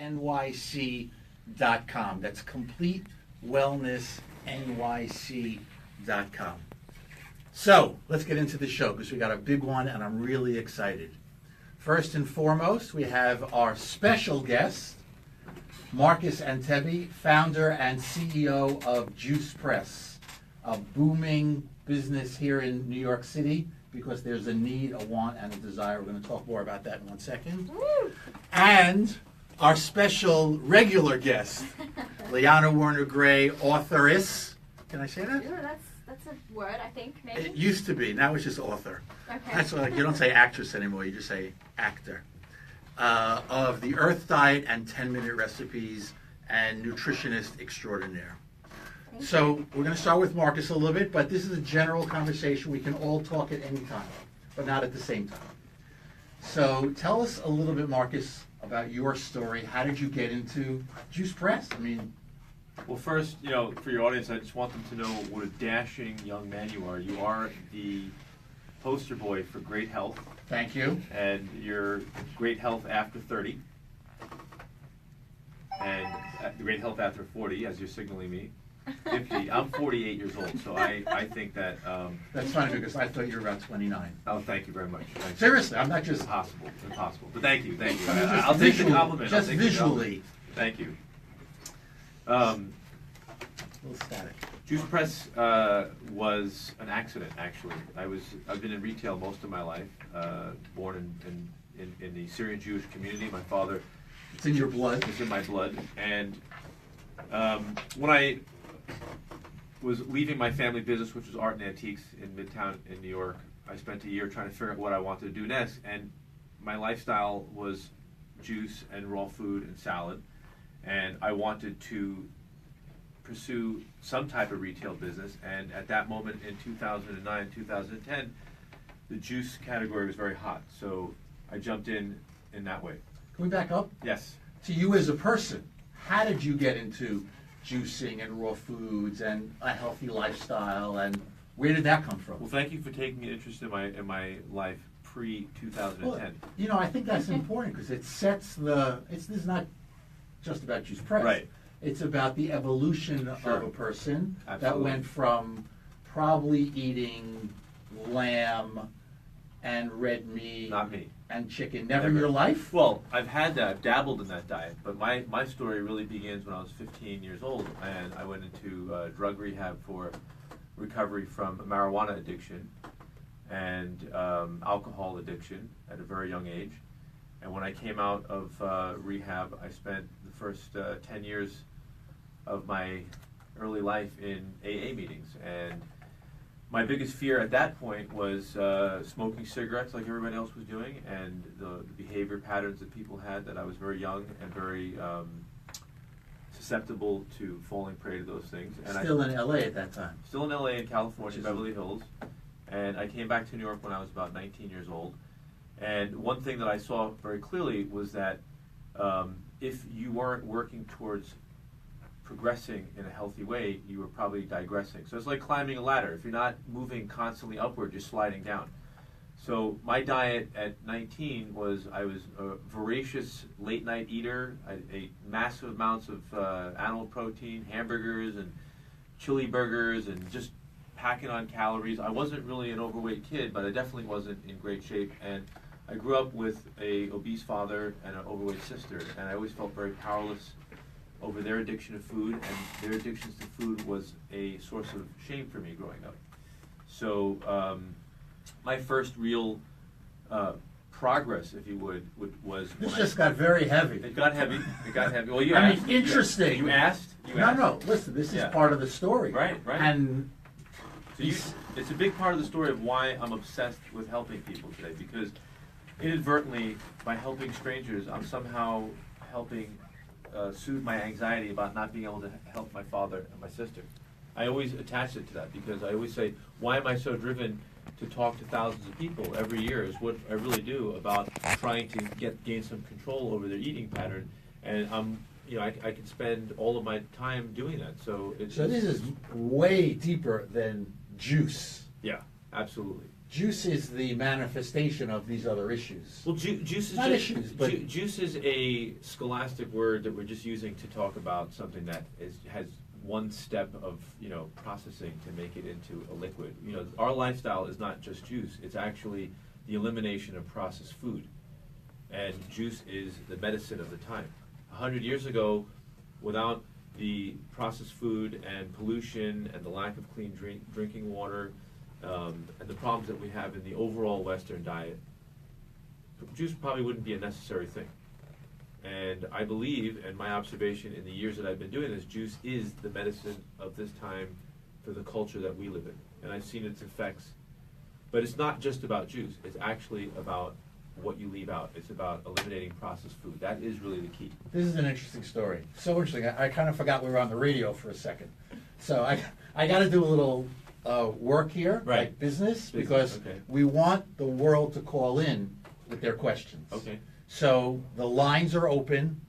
CompleteWellnessNYC.com. That's CompleteWellnessNYC.com. So, let's get into the show because we got a big one and I'm really excited. First and foremost, we have our special guest, Marcus Antebi, founder and CEO of Juice Press, a booming business here in New York City because there's a need, a want, and a desire. We're going to talk more about that in 1 second. Woo! And our special regular guest, Liana Werner-Gray, authoress. Can I say that? Ooh, that's a word, I think, maybe. It used to be. Now it's just author. Okay. That's why you don't say actress anymore. You just say actor. Of the Earth Diet and 10-minute recipes and nutritionist extraordinaire. So we're going to start with Marcus a little bit, but this is a general conversation. We can all talk at any time, but not at the same time. So tell us a little bit, Marcus, about your story. How did you get into Juice Press? I mean, well, first, for your audience, I just want them to know what a dashing young man you are. You are the poster boy for great health. Thank you. And you're great health after 30. And great health after 40, as you're signaling me. 50. I'm 48 years old, so I think that... That's funny because I thought you were about 29. Oh, thank you very much. Thank Seriously, I'm not just... Impossible. But thank you. I mean, I'll take the compliment. Just visually. Thank you. A little static. Juice Press was an accident, actually. I've been in retail most of my life. Born in the Syrian Jewish community. My father. It's in your blood. It's in my blood. And when I was leaving my family business, which was art and antiques in Midtown in New York, I spent a year trying to figure out what I wanted to do next. And my lifestyle was juice and raw food and salad. And I wanted to pursue some type of retail business, and at that moment in 2009, 2010, the juice category was very hot, so I jumped in that way. Can we back up? Yes. To you as a person, how did you get into juicing and raw foods and a healthy lifestyle, and where did that come from? Well, thank you for taking an interest in my life pre-2010. Well, I think that's important because it sets this is not just about Juice Press. Right. It's about the evolution Sure. of a person that Absolutely. went from probably eating lamb and red meat Not me. and chicken. Never in your life? Well, I've had that, I've dabbled in that diet, but my story really begins when I was 15 years old, and I went into drug rehab for recovery from marijuana addiction and alcohol addiction at a very young age. And when I came out of rehab, I spent the first 10 years of my early life in AA meetings. And my biggest fear at that point was smoking cigarettes like everybody else was doing, and the behavior patterns that people had, that I was very young and very susceptible to falling prey to those things. And Still in LA at that time. Still in LA in California, Beverly Hills. And I came back to New York when I was about 19 years old. And one thing that I saw very clearly was that if you weren't working towards progressing in a healthy way, you were probably digressing. So it's like climbing a ladder. If you're not moving constantly upward, you're sliding down. So my diet at 19 was, I was a voracious late night eater. I ate massive amounts of animal protein, hamburgers and chili burgers, and just packing on calories. I wasn't really an overweight kid, but I definitely wasn't in great shape. And I grew up with a obese father and an overweight sister, and I always felt very powerless over their addiction to food, and their addictions to food was a source of shame for me growing up. So my first real progress, if you would, was This when just got very heavy. It got heavy. It got heavy. Well, you I asked. mean, interesting. You asked. No, listen, this is Yeah. part of the story. Right. And So it's a big part of the story of why I'm obsessed with helping people today, because inadvertently, by helping strangers, I'm somehow helping soothe my anxiety about not being able to help my father and my sister. I always attach it to that, because I always say, why am I so driven to talk to thousands of people every year is what I really do about trying to gain some control over their eating pattern, and I can spend all of my time doing that. So this is way deeper than juice. Yeah, absolutely. juice is the manifestation of these other issues. Well, juice is Not just, issues, but- juice is a scholastic word that we're just using to talk about something that has one step of processing to make it into a liquid. Our lifestyle is not just juice; it's actually the elimination of processed food, and juice is the medicine of the time. 100 years ago, without the processed food and pollution and the lack of clean drinking water, and the problems that we have in the overall Western diet, juice probably wouldn't be a necessary thing. And I believe, and my observation in the years that I've been doing this, juice is the medicine of this time for the culture that we live in. And I've seen its effects. But it's not just about juice. It's actually about what you leave out. It's about eliminating processed food. That is really the key. This is an interesting story. So interesting. I kind of forgot we were on the radio for a second. So I got to do a little work here, Right. like business, because okay. we want the world to call in with their questions. Okay. So the lines are open.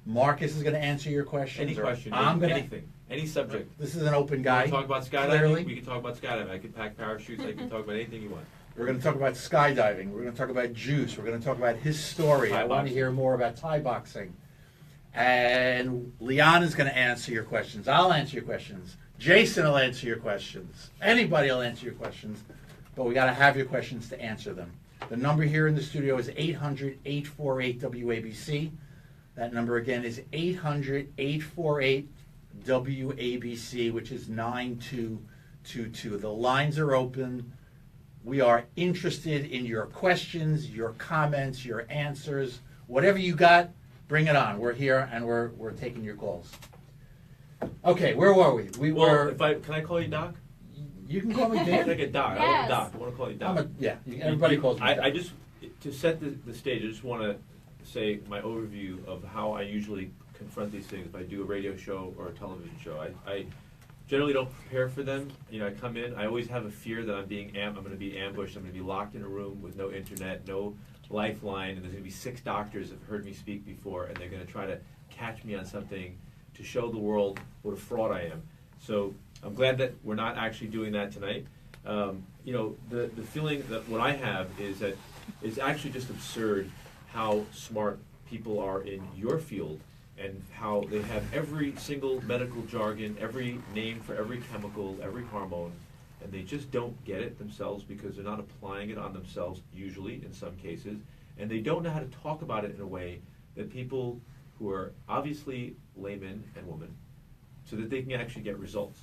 Marcus is going to answer your questions. Any or question, I'm going anything, any subject. This is an open You guy. want to talk about skydiving? Clearly. We can talk about skydiving. I can pack parachutes. I can talk about anything you want. We're going to talk about skydiving. We're going to talk about juice. We're going to talk about his story. Thai I want to boxing. hear more about Thai boxing. And Liana's going to answer your questions. I'll answer your questions. Jason will answer your questions. Anybody will answer your questions. But we got to have your questions to answer them. The number here in the studio is 800-848-WABC. That number again is 800-848-WABC, which is 9222. The lines are open. We are interested in your questions, your comments, your answers. Whatever you got, bring it on. We're here and we're taking your calls. Okay, where were we? We were. Can I call you Doc? You can call me I Dan. think a Doc. Yes. I want to call you Doc. Everybody calls me. I just, to set the stage, I just want to say my overview of how I usually confront these things if I do a radio show or a television show. I generally don't prepare for them. I come in, I always have a fear that I'm going to be ambushed, I'm going to be locked in a room with no internet, no lifeline, and there's going to be 6 doctors that have heard me speak before, and they're going to try to catch me on something to show the world what a fraud I am. So I'm glad that we're not actually doing that tonight. The feeling that what I have is that it's actually just absurd how smart people are in your field and how they have every single medical jargon, every name for every chemical, every hormone, and they just don't get it themselves because they're not applying it on themselves, usually in some cases, and they don't know how to talk about it in a way that people who are obviously laymen and women, so that they can actually get results.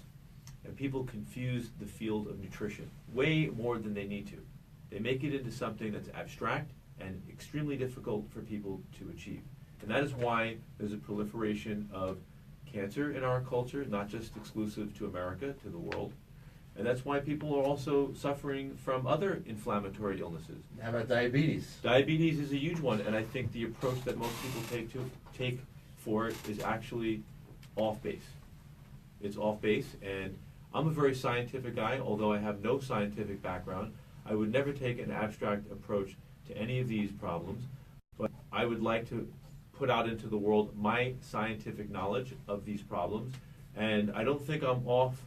And people confuse the field of nutrition way more than they need to. They make it into something that's abstract and extremely difficult for people to achieve. And that is why there's a proliferation of cancer in our culture, not just exclusive to America, to the world. And that's why people are also suffering from other inflammatory illnesses. How about diabetes? Diabetes is a huge one, and I think the approach that most people take for it is actually off base. It's off base, and I'm a very scientific guy, although I have no scientific background. I would never take an abstract approach to any of these problems, but I would like to put out into the world my scientific knowledge of these problems, and I don't think I'm off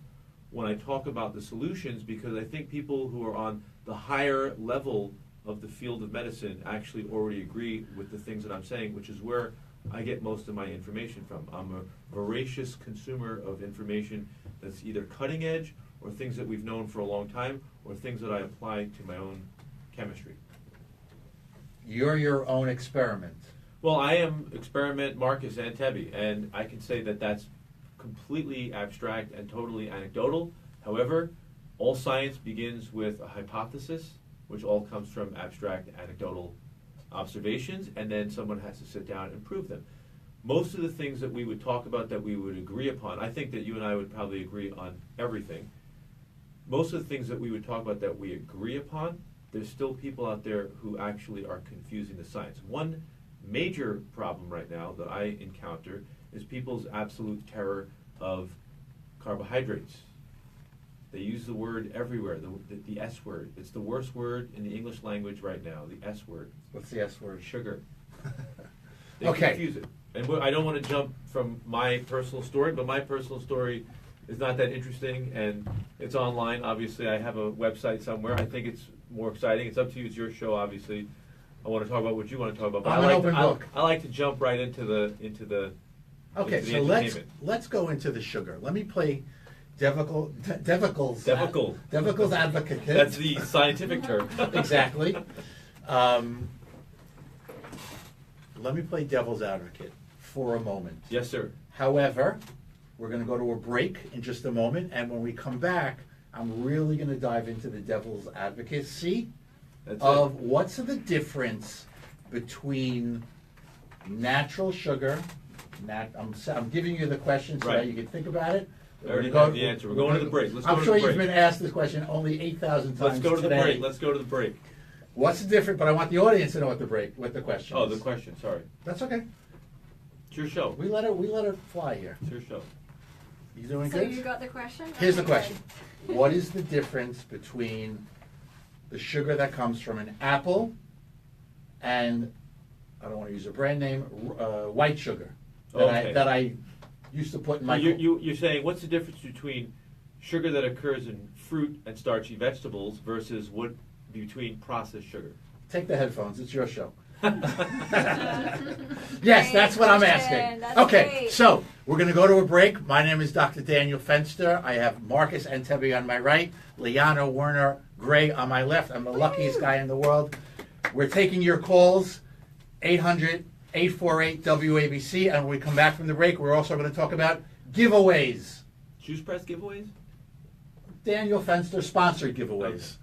when I talk about the solutions, because I think people who are on the higher level of the field of medicine actually already agree with the things that I'm saying, which is where I get most of my information from. I'm a voracious consumer of information that's either cutting edge or things that we've known for a long time or things that I apply to my own chemistry. You're your own experiment. Well, I am experiment Marcus Antebi, and I can say that that's completely abstract and totally anecdotal. However, all science begins with a hypothesis, which all comes from abstract anecdotal observations, and then someone has to sit down and prove them. Most of the things that we would talk about that we would agree upon, I think that you and I would probably agree on everything. Most of the things that we would talk about that we agree upon, there's still people out there who actually are confusing the science. One major problem right now that I encounter is people's absolute terror of carbohydrates. They use the word everywhere, the S word. It's the worst word in the English language right now, the S word. What's the S word? Sugar. They Okay. confuse it. And I don't want to jump from my personal story, but my personal story is not that interesting, and it's online. Obviously, I have a website somewhere. I think it's more exciting. It's up to you. It's your show, obviously. I want to talk about what you want to talk about. But I'm an open book. I like to jump right into the Okay, into the so entertainment. let's go into the sugar. Let me play devil's advocate. That's the scientific term. Exactly. Let me play devil's advocate for a moment. Yes, sir. However, we're going to go to a break in just a moment, and when we come back, I'm really going to dive into the devil's advocacy That's of what's the difference between natural sugar. I'm giving you the question so that Right. you can think about it. I already have the answer. We're going to the break. Let's go I'm to sure the you've break. been asked this question only 8,000 times Let's go to the today. break. Let's go to the break. What's the difference? But I want the audience to know what the question Oh, is. the question. Sorry. That's okay. It's your show. We let it fly here. It's your show. You doing So good? you got the question? Here's the Okay, question. What is the difference between the sugar that comes from an apple and, I don't want to use a brand name, white sugar Okay. that I used to put in my... You're saying what's the difference between sugar that occurs in fruit and starchy vegetables versus what between processed sugar? Take the headphones. It's your show. Great Yes, that's what I'm question. asking. That's Okay, great. so we're going to go to a break. My name is Dr. Daniel Fenster. I have Marcus Antebi on my right, Liana Werner-Gray on my left. I'm the luckiest guy in the world. We're taking your calls, 800-848-WABC, and when we come back from the break, we're also going to talk about giveaways. Juice press giveaways? Daniel Fenster sponsored giveaways.